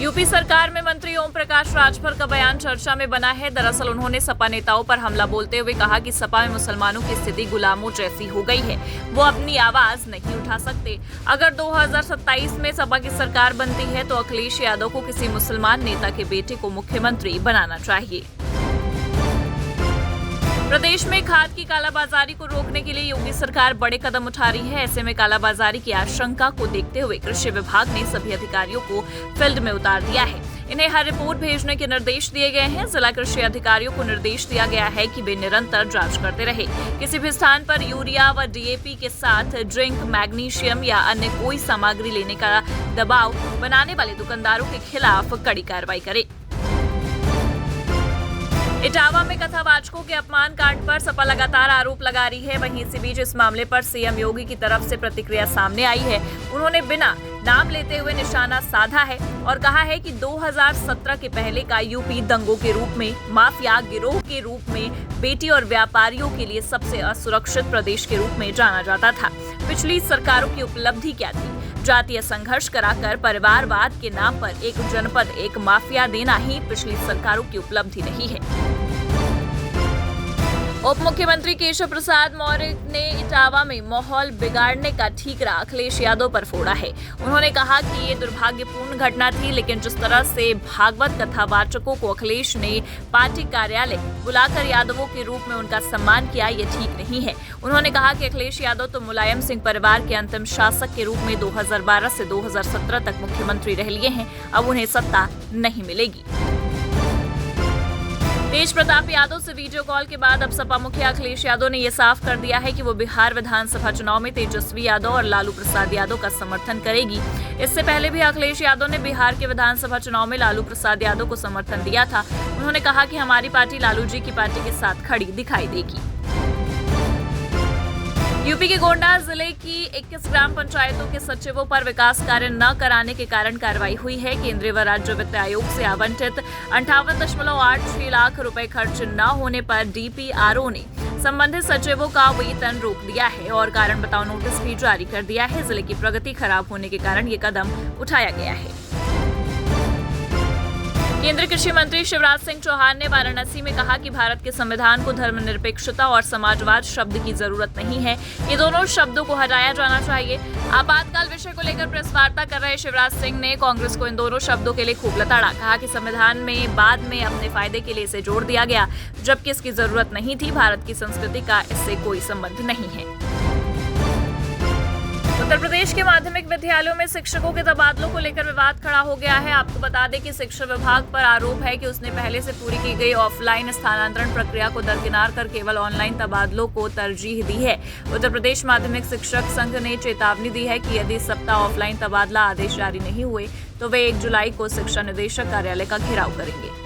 UP सरकार में मंत्री ओम प्रकाश राजभर का बयान चर्चा में बना है। दरअसल उन्होंने सपा नेताओं पर हमला बोलते हुए कहा कि सपा में मुसलमानों की स्थिति गुलामों जैसी हो गई है, वो अपनी आवाज नहीं उठा सकते। अगर 2027 में सपा की सरकार बनती है तो अखिलेश यादव को किसी मुसलमान नेता के बेटे को मुख्यमंत्री बनाना चाहिए। प्रदेश में खाद की कालाबाजारी को रोकने के लिए योगी सरकार बड़े कदम उठा रही है। ऐसे में कालाबाजारी की आशंका को देखते हुए कृषि विभाग ने सभी अधिकारियों को फील्ड में उतार दिया है। इन्हें हर रिपोर्ट भेजने के निर्देश दिए गए हैं। जिला कृषि अधिकारियों को निर्देश दिया गया है कि वे निरंतर जांच करते रहे। किसी भी स्थान पर यूरिया व डीएपी के साथ जिंक, मैग्नीशियम या अन्य कोई सामग्री लेने का दबाव बनाने वाले दुकानदारों के खिलाफ कड़ी कार्रवाई करे। इटावा में कथावाचकों के अपमान कांड पर सपा लगातार आरोप लगा रही है। वहीं इसी बीच इस मामले पर सीएम योगी की तरफ से प्रतिक्रिया सामने आई है। उन्होंने बिना नाम लेते हुए निशाना साधा है और कहा है कि 2017 के पहले का यूपी दंगों के रूप में, माफिया गिरोह के रूप में, बेटी और व्यापारियों के लिए सबसे असुरक्षित प्रदेश के रूप में जाना जाता था। पिछली सरकारों की उपलब्धि क्या थी? जातीय संघर्ष कराकर परिवारवाद के नाम पर एक जनपद, एक माफिया देना ही पिछली सरकारों की उपलब्धि नहीं है। उप मुख्यमंत्री केशव प्रसाद मौर्य ने इटावा में माहौल बिगाड़ने का ठीकरा अखिलेश यादव पर फोड़ा है। उन्होंने कहा कि ये दुर्भाग्यपूर्ण घटना थी, लेकिन जिस तरह से भागवत कथावाचकों को अखिलेश ने पार्टी कार्यालय बुलाकर यादवों के रूप में उनका सम्मान किया, ये ठीक नहीं है। उन्होंने कहा कि अखिलेश यादव तो मुलायम सिंह परिवार के अंतिम शासक के रूप में 2012 से 2017 तक मुख्यमंत्री रह लिए हैं। अब उन्हें सत्ता नहीं मिलेगी। तेज प्रताप यादव से वीडियो कॉल के बाद अब सपा मुखिया अखिलेश यादव ने यह साफ कर दिया है कि वो बिहार विधानसभा चुनाव में तेजस्वी यादव और लालू प्रसाद यादव का समर्थन करेगी। इससे पहले भी अखिलेश यादव ने बिहार के विधानसभा चुनाव में लालू प्रसाद यादव को समर्थन दिया था। उन्होंने कहा कि हमारी पार्टी लालू जी की पार्टी के साथ खड़ी दिखाई देगी। यूपी के गोंडा जिले की 21 ग्राम पंचायतों के सचिवों पर विकास कार्य न कराने के कारण कार्रवाई हुई है। केंद्रीय व राज्य वित्त आयोग से आवंटित 58.86 लाख रुपए खर्च न होने पर डीपीआरओ ने संबंधित सचिवों का वेतन रोक दिया है और कारण बताओ नोटिस भी जारी कर दिया है। जिले की प्रगति खराब होने के कारण ये कदम उठाया गया है। केंद्रीय कृषि मंत्री शिवराज सिंह चौहान ने वाराणसी में कहा कि भारत के संविधान को धर्मनिरपेक्षता और समाजवाद शब्द की जरूरत नहीं है। ये दोनों शब्दों को हटाया जाना चाहिए। आपातकाल विषय को लेकर प्रेस वार्ता कर रहे शिवराज सिंह ने कांग्रेस को इन दोनों शब्दों के लिए खूब लताड़ा। कहा कि संविधान में बाद में अपने फायदे के लिए इसे जोड़ दिया गया, जबकि इसकी जरूरत नहीं थी। भारत की संस्कृति का इससे कोई संबंध नहीं है। उत्तर प्रदेश के माध्यमिक विद्यालयों में शिक्षकों के तबादलों को लेकर विवाद खड़ा हो गया है। आपको बता दें कि शिक्षा विभाग पर आरोप है कि उसने पहले से पूरी की गई ऑफलाइन स्थानांतरण प्रक्रिया को दरकिनार कर केवल ऑनलाइन तबादलों को तरजीह दी है। उत्तर प्रदेश माध्यमिक शिक्षक संघ ने चेतावनी दी है कि यदि इस सप्ताह ऑफलाइन तबादला आदेश जारी नहीं हुए तो वे 1 जुलाई को शिक्षा निदेशक कार्यालय का घेराव करेंगे।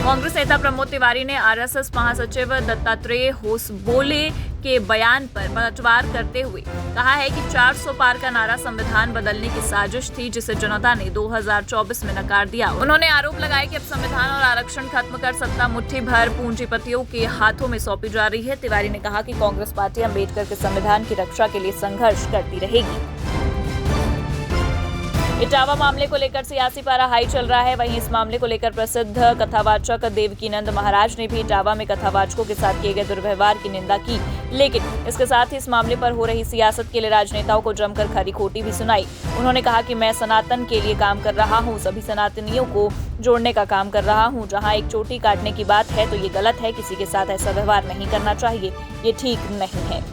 कांग्रेस नेता प्रमोद तिवारी ने आरएसएस महासचिव दत्तात्रेय होसबोले के बयान पर पलटवार करते हुए कहा है कि 400 पार का नारा संविधान बदलने की साजिश थी, जिसे जनता ने 2024 में नकार दिया। उन्होंने आरोप लगाया कि अब संविधान और आरक्षण खत्म कर सत्ता मुट्ठी भर पूंजीपतियों के हाथों में सौंपी जा रही है। तिवारी ने कहा कि कांग्रेस पार्टी अम्बेडकर के संविधान की रक्षा के लिए संघर्ष करती रहेगी। इटावा मामले को लेकर सियासी पारा हाई चल रहा है। वहीं इस मामले को लेकर प्रसिद्ध कथावाचक देवकीनंद महाराज ने भी इटावा में कथावाचकों के साथ किए गए दुर्व्यवहार की निंदा की, लेकिन इसके साथ ही इस मामले पर हो रही सियासत के लिए राजनेताओं को जमकर खरी खोटी भी सुनाई। उन्होंने कहा कि मैं सनातन के लिए काम कर रहा हूं, सभी सनातनियों को जोड़ने का काम कर रहा हूं। जहां एक चोटी काटने की बात है तो ये गलत है। किसी के साथ ऐसा व्यवहार नहीं करना चाहिए, ये ठीक नहीं है।